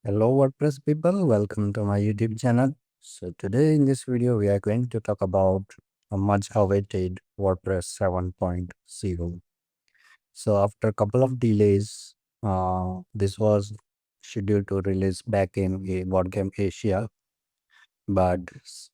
Hello WordPress people, welcome to my YouTube channel. So today in this video we are going to talk about a much awaited WordPress 7.0. So after a couple of delays, this was scheduled to release back in WordGame Asia, but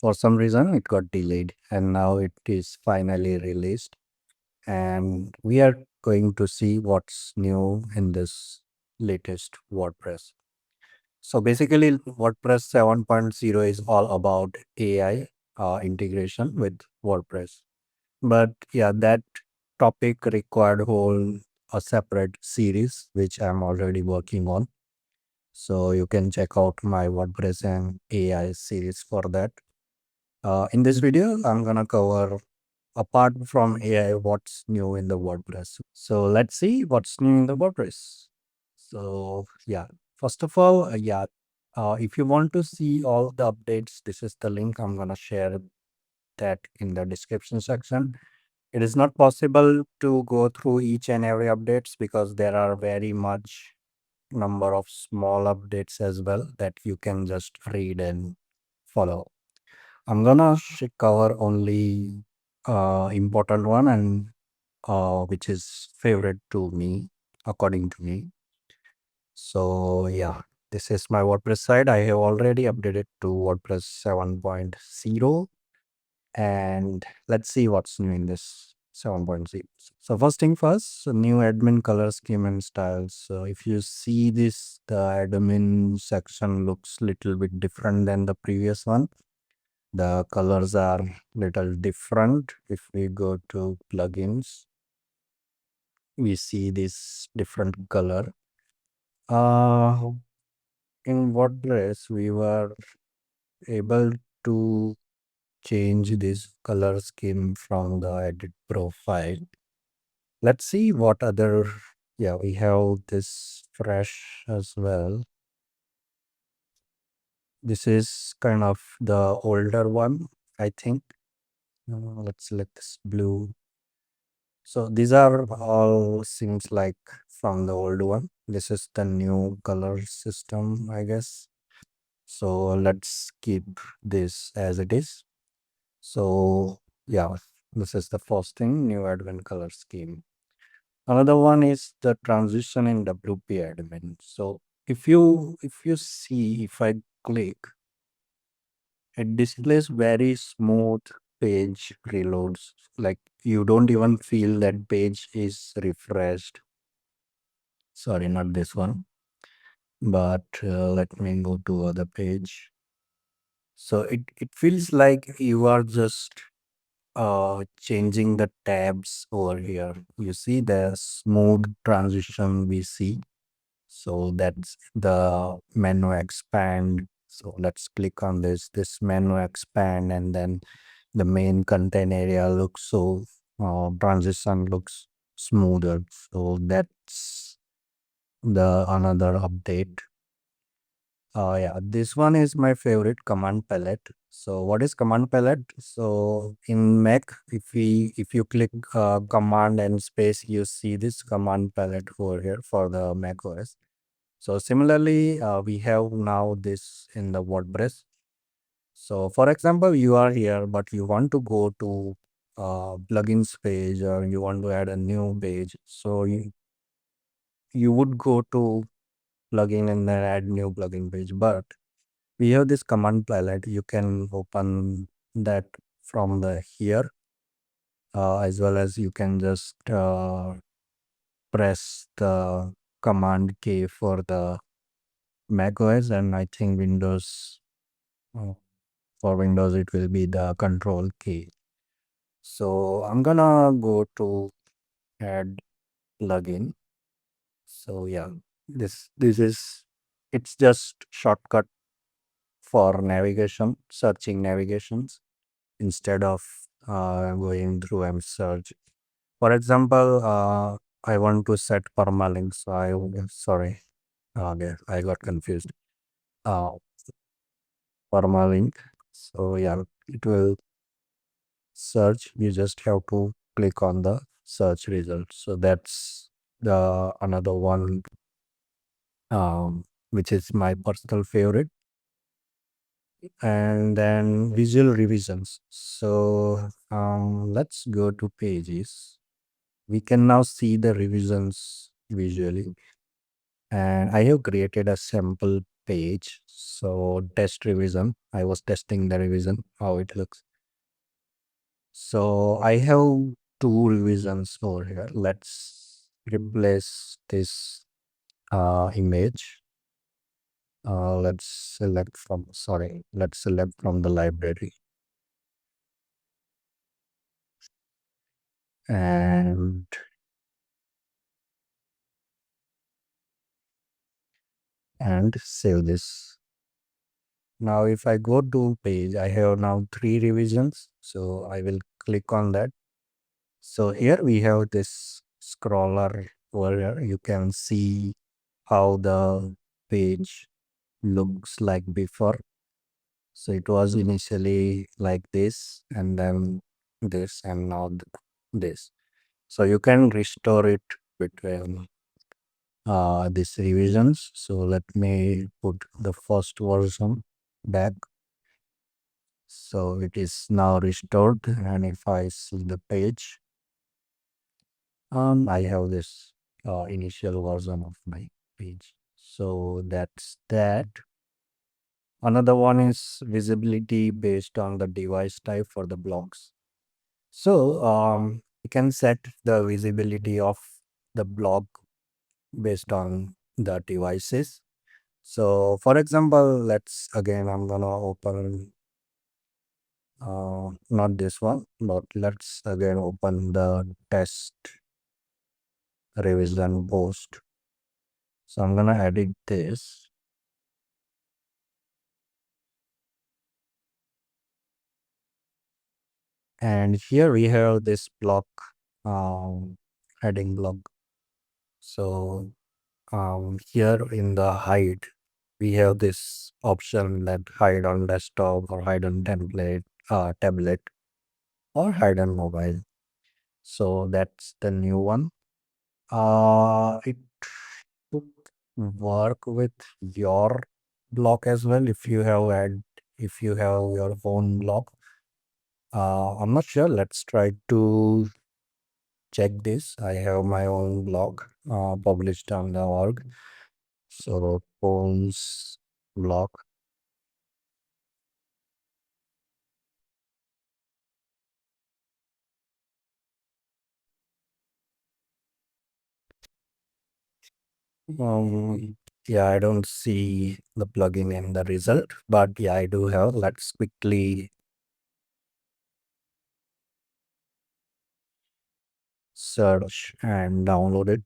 for some reason it got delayed and now it is finally released. And we are going to see what's new in this latest WordPress. So basically, WordPress 7.0 is all about AI integration with WordPress. But yeah, that topic required whole a separate series, which I'm already working on. So you can check out my WordPress and AI series for that. In this video, I'm gonna cover apart from AI, what's new in the WordPress. So let's see what's new in the WordPress. So yeah, first of all, if you want to see all the updates, this is the link. I'm gonna share that in the description section. It is not possible to go through each and every updates because there are very much number of small updates as well that you can just read and follow. I'm gonna cover only important one and which is favorite to me according to me. So yeah, this is my WordPress site. I have already updated to WordPress 7.0 and let's see what's new in this 7.0. So first thing first, new admin color scheme and styles. So if you see this, the admin section looks little bit different than the previous one. The colors are little different. If we go to plugins, we see this different color. Uh, in WordPress, we were able to change this color scheme from the edit profile. Let's see what other, yeah, we have this fresh as well. This is kind of the older one, I think. Let's select this blue. So these are all seems like from the old one. This is the new color system, I guess. So let's keep this as it is. So yeah, this is the first thing, new admin color scheme. Another one is the transition in WP admin. So if you see, if I click, it displays very smooth page reloads. Like you don't even feel that page is refreshed. Sorry, not this one, but let me go to other page. So it feels like you are just changing the tabs over here. You see the smooth transition we see. So that's the menu expand. So let's click on this menu expand, and then the main content area looks so transition looks smoother. So that's the another update. Yeah, this one is my favorite, command palette. So what is command palette? So in Mac, if you click command and space, you see this command palette over here for the Mac OS. So similarly, we have now this in the WordPress. So for example, you are here, but you want to go to plugins page or you want to add a new page. So you would go to plugin and then add new plugin page. But we have this command palette. You can open that from the here, as well as you can just press the command key for the Mac OS, and I think Windows. For Windows, it will be the control key. So I'm gonna go to add plugin. So yeah, this is it's just shortcut for navigation, searching navigations instead of going through and search. For example, I want to set permalink. So sorry, okay, I got confused. Uh, Permalink. So yeah, it will search. You just have to click on the search result. So that's the another one which is my personal favorite, and then visual revisions. So let's go to pages. We can now see the revisions visually, and I have created a sample page. So test revision. I was testing the revision, how it looks. So I have two revisions over here. Let's replace this image. Let's select from the library and save this. Now if I go to page, I have now three revisions. So I will click on that. So here we have this scroller over here. You can see how the page looks like before. So it was initially like this, and then this, and now this. So you can restore it between these revisions. So let me put the first version back. So it is now restored, and if I see the page, I have this initial version of my page. So that's that. Another one is visibility based on the device type for the blocks. So you can set the visibility of the block based on the devices. So for example, I'm gonna open not this one, but let's again open the test revision post. So I'm gonna edit this, and here we have this block, um, heading block. So here in the hide, we have this option that hide on desktop or hide on tablet or hide on mobile. So that's the new one. It would work with your block as well if you have your own block. I'm not sure. Let's try to check this. I have my own blog published on the org. So Polls blog. Yeah, I don't see the plugin in the result, but yeah, I do have. Let's quickly search and download it.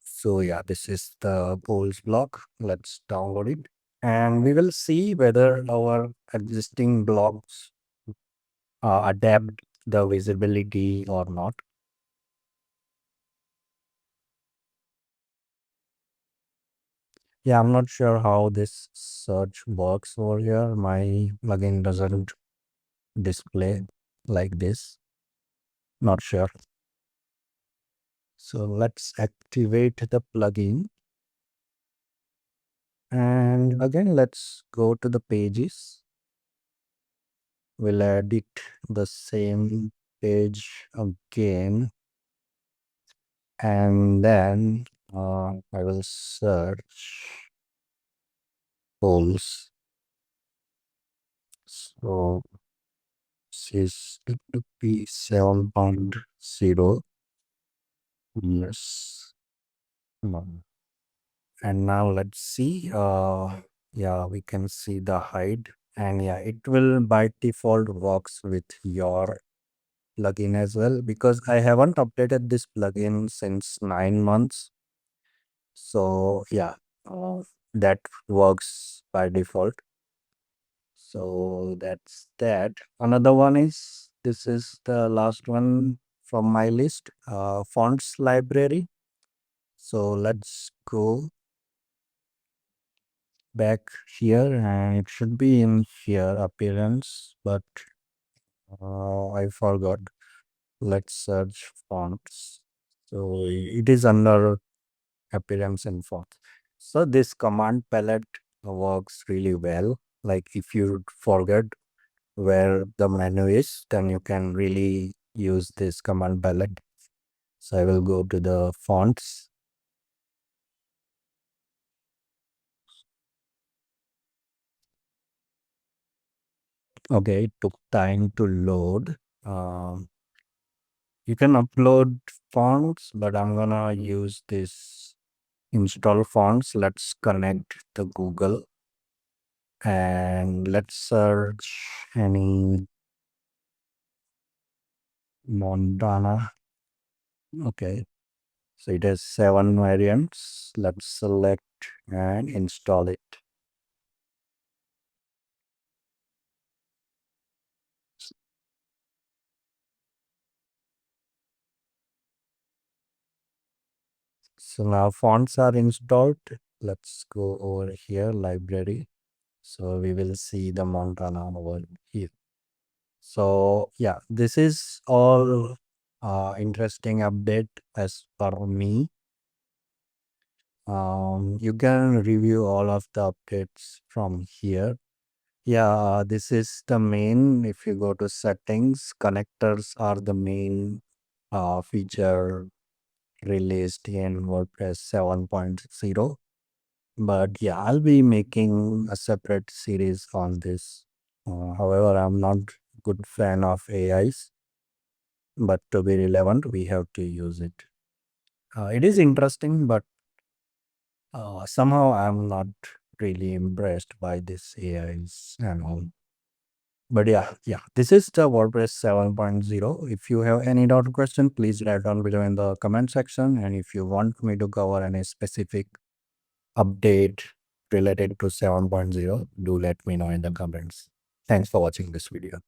So yeah, this is the polls block. Let's download it. And we will see whether our existing blocks adapt the visibility or not. Yeah, I'm not sure how this search works over here. My plugin doesn't display like this. Not sure. So let's activate the plugin. And again, let's go to the pages. We'll edit the same page again. And then I will search polls. So this is WP 7.0. Yes. No. And now let's see. Yeah, we can see the hide. And yeah, it will by default works with your plugin as well, because I haven't updated this plugin since 9 months. So yeah, that works by default. So that's that. Another one is, this is the last one from my list, fonts library. So let's go back here, and it should be in here, appearance, but I forgot. Let's search fonts. So it is under appearance and fonts. So this command palette works really well. Like if you forget where the menu is, then you can really use this command palette. So I will go to the fonts. Okay, it took time to load. Um, you can upload fonts, but I'm gonna use this install fonts. Let's connect the Google and let's search any Montana. Okay, so it has 7 variants. Let's select and install it. So now fonts are installed. Let's go over here, library. So we will see the Montana over here. So yeah, this is all interesting update as per me. You can review all of the updates from here. Yeah, this is the main. If you go to settings, connectors are the main feature released in WordPress 7.0. But yeah, I'll be making a separate series on this. However, I'm not good fan of AIs, but to be relevant, we have to use it. It is interesting, but somehow I'm not really impressed by this AIs and all. But yeah, this is the WordPress 7.0. If you have any doubt or question, please write down below in the comment section. And if you want me to cover any specific update related to 7.0, do let me know in the comments. Thanks for watching this video.